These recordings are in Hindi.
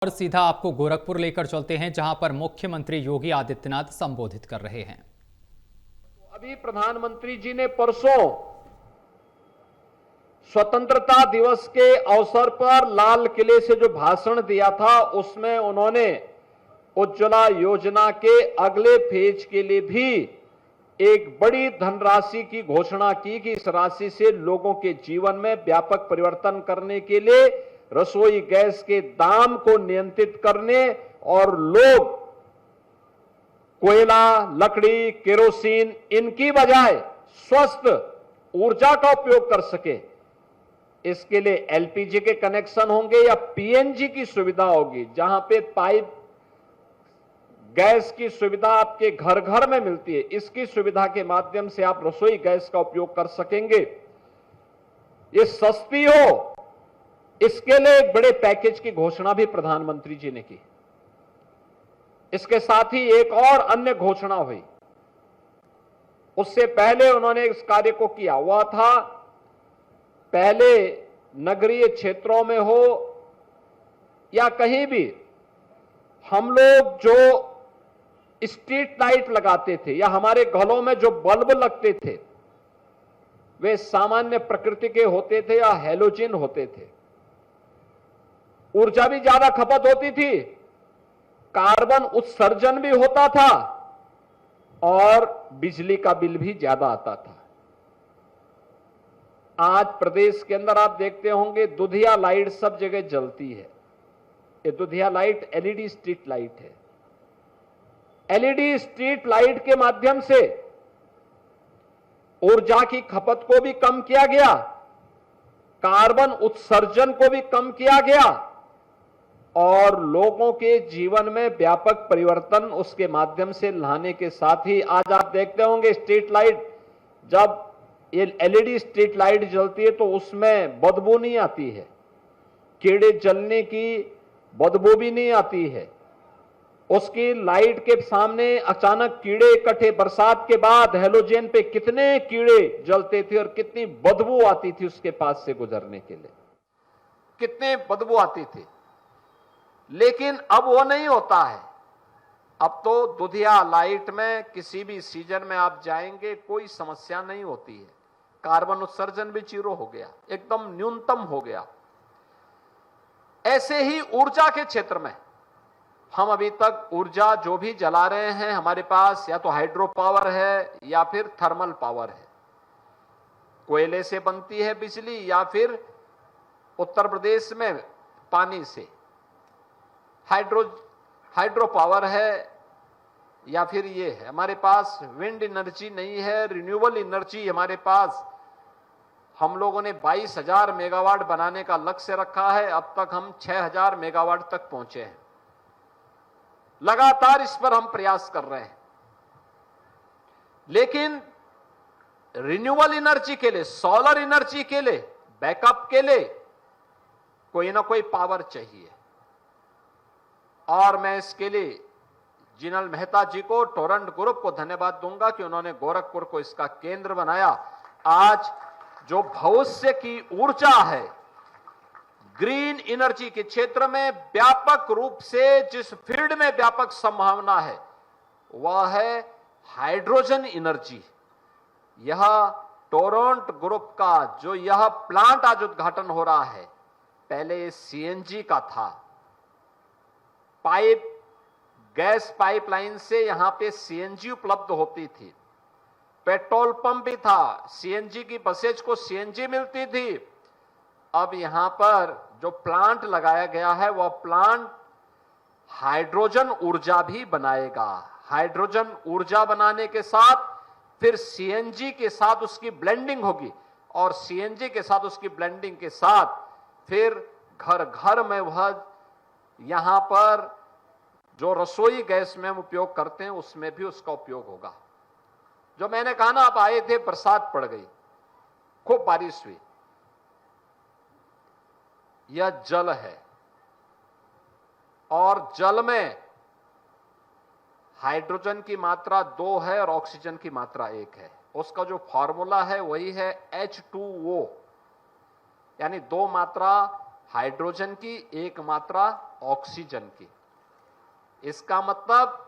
और सीधा आपको गोरखपुर लेकर चलते हैं, जहां पर मुख्यमंत्री योगी आदित्यनाथ संबोधित कर रहे हैं। अभी प्रधानमंत्री जी ने परसों स्वतंत्रता दिवस के अवसर पर लाल किले से जो भाषण दिया था, उसमें उन्होंने उज्ज्वला योजना के अगले फेज के लिए भी एक बड़ी धनराशि की घोषणा की कि इस राशि से लोगों के जीवन में व्यापक परिवर्तन करने के लिए रसोई गैस के दाम को नियंत्रित करने और लोग कोयला, लकड़ी, केरोसिन इनकी बजाय स्वस्थ ऊर्जा का उपयोग कर सके। इसके लिए एलपीजी के कनेक्शन होंगे या पीएनजी की सुविधा होगी, जहां पे पाइप गैस की सुविधा आपके घर घर में मिलती है। इसकी सुविधा के माध्यम से आप रसोई गैस का उपयोग कर सकेंगे। ये सस्ती हो, इसके लिए एक बड़े पैकेज की घोषणा भी प्रधानमंत्री जी ने की। इसके साथ ही एक और अन्य घोषणा हुई। उससे पहले उन्होंने इस कार्य को किया हुआ था। पहले नगरीय क्षेत्रों में हो या कहीं भी हम लोग जो स्ट्रीट लाइट लगाते थे या हमारे घरों में जो बल्ब लगते थे, वे सामान्य प्रकृति के होते थे या हैलोजन होते थे। ऊर्जा भी ज्यादा खपत होती थी, कार्बन उत्सर्जन भी होता था और बिजली का बिल भी ज्यादा आता था। आज प्रदेश के अंदर आप देखते होंगे दुधिया लाइट सब जगह जलती है। ये दुधिया लाइट एलईडी स्ट्रीट लाइट है। एलईडी स्ट्रीट लाइट के माध्यम से ऊर्जा की खपत को भी कम किया गया, कार्बन उत्सर्जन को भी कम किया गया और लोगों के जीवन में व्यापक परिवर्तन उसके माध्यम से लाने के साथ ही आज आप देखते होंगे स्ट्रीट लाइट, जब ये एलईडी स्ट्रीट लाइट जलती है तो उसमें बदबू नहीं आती है, कीड़े जलने की बदबू भी नहीं आती है। उसकी लाइट के सामने अचानक कीड़े इकट्ठे, बरसात के बाद हेलोजन पे कितने कीड़े जलते थे और कितनी बदबू आती थी उसके पास से गुजरने के लिए, कितने बदबू आती थी। लेकिन अब वो नहीं होता है। अब तो दुधिया लाइट में किसी भी सीजन में आप जाएंगे कोई समस्या नहीं होती है। कार्बन उत्सर्जन भी जीरो हो गया, एकदम न्यूनतम हो गया। ऐसे ही ऊर्जा के क्षेत्र में हम अभी तक ऊर्जा जो भी जला रहे हैं, हमारे पास या तो हाइड्रो पावर है या फिर थर्मल पावर है। कोयले से बनती है बिजली या फिर उत्तर प्रदेश में पानी से हाइड्रो पावर है या फिर ये है। हमारे पास विंड एनर्जी नहीं है, रिन्यूएबल एनर्जी हमारे पास। हम लोगों ने 22,000 मेगावाट बनाने का लक्ष्य रखा है, अब तक हम 6,000 मेगावाट तक पहुंचे हैं। लगातार इस पर हम प्रयास कर रहे हैं। लेकिन रिन्यूएबल एनर्जी के लिए, सोलर एनर्जी के लिए, बैकअप के लिए कोई ना कोई पावर चाहिए। और मैं इसके लिए जिनल मेहता जी को, टोरंट ग्रुप को धन्यवाद दूंगा कि उन्होंने गोरखपुर को इसका केंद्र बनाया। आज जो भविष्य की ऊर्जा है, ग्रीन एनर्जी के क्षेत्र में व्यापक रूप से जिस फील्ड में व्यापक संभावना है वह है हाइड्रोजन एनर्जी। यह टोरंट ग्रुप का जो यह प्लांट आज उद्घाटन हो रहा है, पहले सीएनजी का था। गैस पाइपलाइन से यहां पे सीएनजी उपलब्ध होती थी। पेट्रोल पंप भी था, सीएनजी की बसेज को सीएनजी मिलती थी। अब यहां पर जो प्लांट लगाया गया है वह प्लांट हाइड्रोजन ऊर्जा भी बनाएगा। हाइड्रोजन ऊर्जा बनाने के साथ फिर सीएनजी के साथ उसकी ब्लेंडिंग होगी और सीएनजी के साथ उसकी ब्लेंडिंग के साथ फिर घर घर में वह यहां पर जो रसोई गैस में हम उपयोग करते हैं उसमें भी उसका उपयोग होगा। जो मैंने कहा ना, आप आए थे, बरसात पड़ गई, खूब बारिश हुई, यह जल है और जल में हाइड्रोजन की मात्रा 2 है और ऑक्सीजन की मात्रा 1 है। उसका जो फॉर्मूला है वही है H2O, यानी 2 मात्रा हाइड्रोजन की, एक मात्रा ऑक्सीजन की। इसका मतलब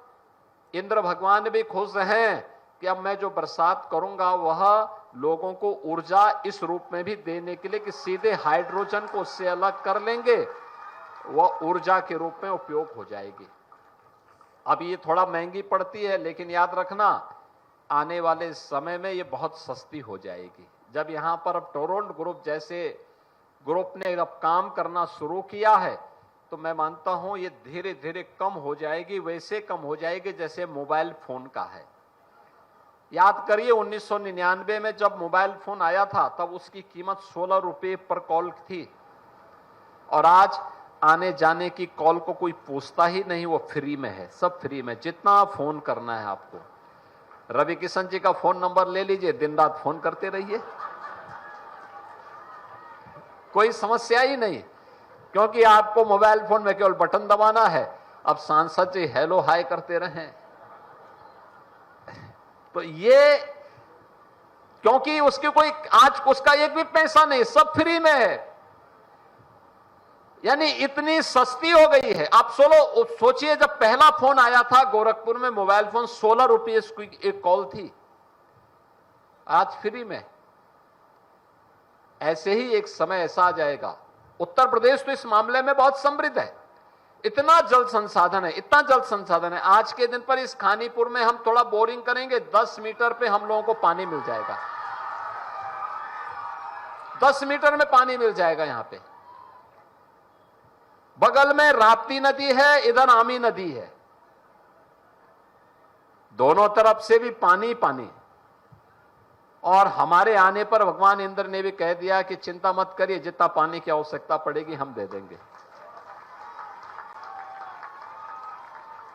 इंद्र भगवान भी खुश हैं कि अब मैं जो बरसात करूंगा वह लोगों को ऊर्जा इस रूप में भी देने के लिए कि सीधे हाइड्रोजन को उससे अलग कर लेंगे, वह ऊर्जा के रूप में उपयोग हो जाएगी। अब ये थोड़ा महंगी पड़ती है, लेकिन याद रखना आने वाले समय में ये बहुत सस्ती हो जाएगी। जब यहां पर अब टोरंटो ग्रुप जैसे ग्रुप ने अब काम करना शुरू किया है, तो मैं मानता हूं ये धीरे धीरे कम हो जाएगी, वैसे कम हो जाएगी जैसे मोबाइल फोन का है। याद करिए 1999 में जब मोबाइल फोन आया था तब उसकी कीमत 16 रुपए पर कॉल थी, और आज आने जाने की कॉल को कोई पूछता ही नहीं, वो फ्री में है, सब फ्री में, जितना फोन करना है आपको। रवि किशन जी का फोन नंबर ले लीजिए, दिन रात फोन करते रहिए, कोई समस्या ही नहीं, क्योंकि आपको मोबाइल फोन में केवल बटन दबाना है। अब सांसद जी हेलो हाय करते रहें, तो ये क्योंकि उसकी कोई आज उसका एक भी पैसा नहीं, सब फ्री में है, यानी इतनी सस्ती हो गई है। आप सोचिए जब पहला फोन आया था गोरखपुर में मोबाइल फोन 16 रुपये एक कॉल थी, आज फ्री में। ऐसे ही एक समय ऐसा आ जाएगा। उत्तर प्रदेश तो इस मामले में बहुत समृद्ध है, इतना जल संसाधन है, इतना जल संसाधन है। आज के दिन पर इस खानीपुर में हम थोड़ा बोरिंग करेंगे, 10 मीटर पे हम लोगों को पानी मिल जाएगा, 10 मीटर में पानी मिल जाएगा। यहां पे बगल में राप्ती नदी है, इधर आमी नदी है, दोनों तरफ से भी पानी पानी। और हमारे आने पर भगवान इंद्र ने भी कह दिया कि चिंता मत करिए, जितना पानी की आवश्यकता पड़ेगी हम दे देंगे।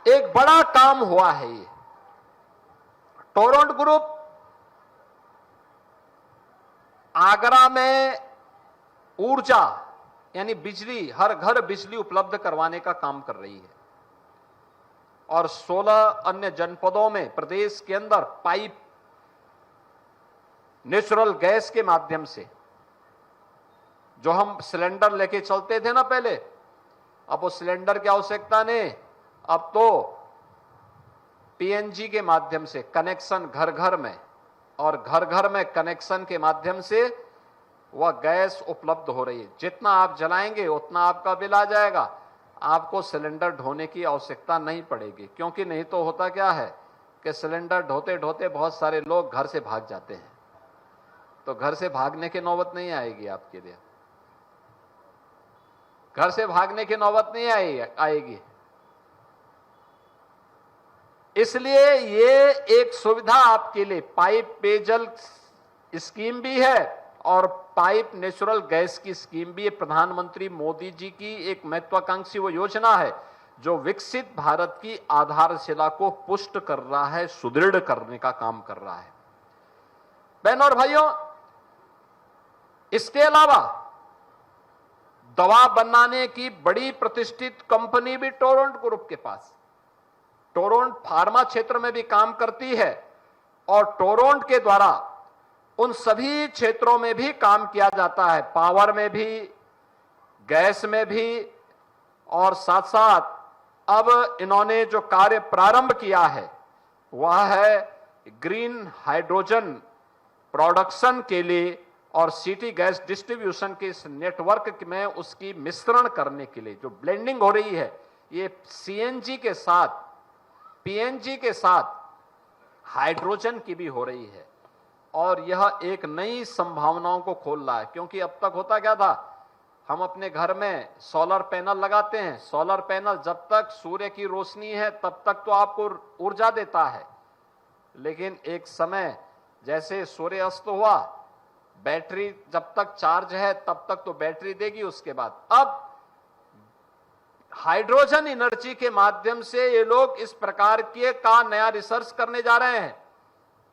एक बड़ा काम हुआ है ये। टोरंटो ग्रुप आगरा में ऊर्जा यानी बिजली, हर घर बिजली उपलब्ध करवाने का काम कर रही है, और 16 अन्य जनपदों में प्रदेश के अंदर पाइप नेचुरल गैस के माध्यम से, जो हम सिलेंडर लेके चलते थे ना पहले, अब वो सिलेंडर की आवश्यकता नहीं, अब तो पीएनजी के माध्यम से कनेक्शन घर घर में, और घर घर में कनेक्शन के माध्यम से वह गैस उपलब्ध हो रही है। जितना आप जलाएंगे उतना आपका बिल आ जाएगा, आपको सिलेंडर ढोने की आवश्यकता नहीं पड़ेगी। क्योंकि नहीं तो होता क्या है कि सिलेंडर ढोते ढोते बहुत सारे लोग घर से भाग जाते हैं, तो घर से भागने की नौबत नहीं आएगी आपके लिए, घर से भागने की नौबत नहीं आएगी। इसलिए ये एक सुविधा आपके लिए पाइप पेयजल स्कीम भी है और पाइप नेचुरल गैस की स्कीम भी है। प्रधानमंत्री मोदी जी की एक महत्वाकांक्षी वो योजना है जो विकसित भारत की आधारशिला को पुष्ट कर रहा है, सुदृढ़ करने का काम कर रहा है। बहनों और भाइयों, इसके अलावा दवा बनाने की बड़ी प्रतिष्ठित कंपनी भी टोरंटो ग्रुप के पास, टोरंटो फार्मा क्षेत्र में भी काम करती है, और टोरंटो के द्वारा उन सभी क्षेत्रों में भी काम किया जाता है, पावर में भी, गैस में भी, और साथ साथ अब इन्होंने जो कार्य प्रारंभ किया है वह है ग्रीन हाइड्रोजन प्रोडक्शन के लिए और सिटी गैस डिस्ट्रीब्यूशन के इस नेटवर्क में उसकी मिश्रण करने के लिए जो ब्लेंडिंग हो रही है, ये सीएनजी के साथ, पीएनजी के साथ हाइड्रोजन की भी हो रही है, और यह एक नई संभावनाओं को खोल रहा है। क्योंकि अब तक होता क्या था, हम अपने घर में सोलर पैनल लगाते हैं, सोलर पैनल जब तक सूर्य की रोशनी है तब तक तो आपको ऊर्जा देता है, लेकिन एक समय जैसे सूर्य अस्त हुआ, बैटरी जब तक चार्ज है तब तक तो बैटरी देगी, उसके बाद अब हाइड्रोजन एनर्जी के माध्यम से ये लोग इस प्रकार के का नया रिसर्च करने जा रहे हैं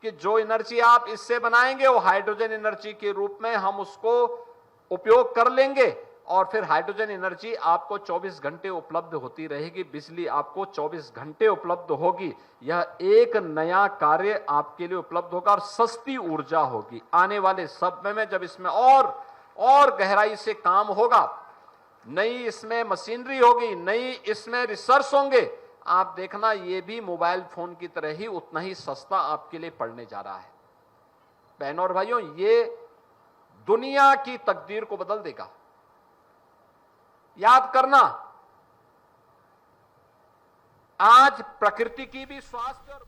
कि जो एनर्जी आप इससे बनाएंगे वो हाइड्रोजन एनर्जी के रूप में हम उसको उपयोग कर लेंगे, और फिर हाइड्रोजन एनर्जी आपको 24 घंटे उपलब्ध होती रहेगी, बिजली आपको 24 घंटे उपलब्ध होगी। यह एक नया कार्य आपके लिए उपलब्ध होगा और सस्ती ऊर्जा होगी। आने वाले समय में जब इसमें और गहराई से काम होगा नई इसमें मशीनरी होगी, नई इसमें रिसर्च होंगे। आप देखना ये भी मोबाइल फोन की तरह ही उतना ही सस्ता आपके लिए पड़ने जा रहा है। बहनों और भाइयों, ये दुनिया की तकदीर को बदल देगा। याद करना, आज प्रकृति की भी स्वास्थ्य और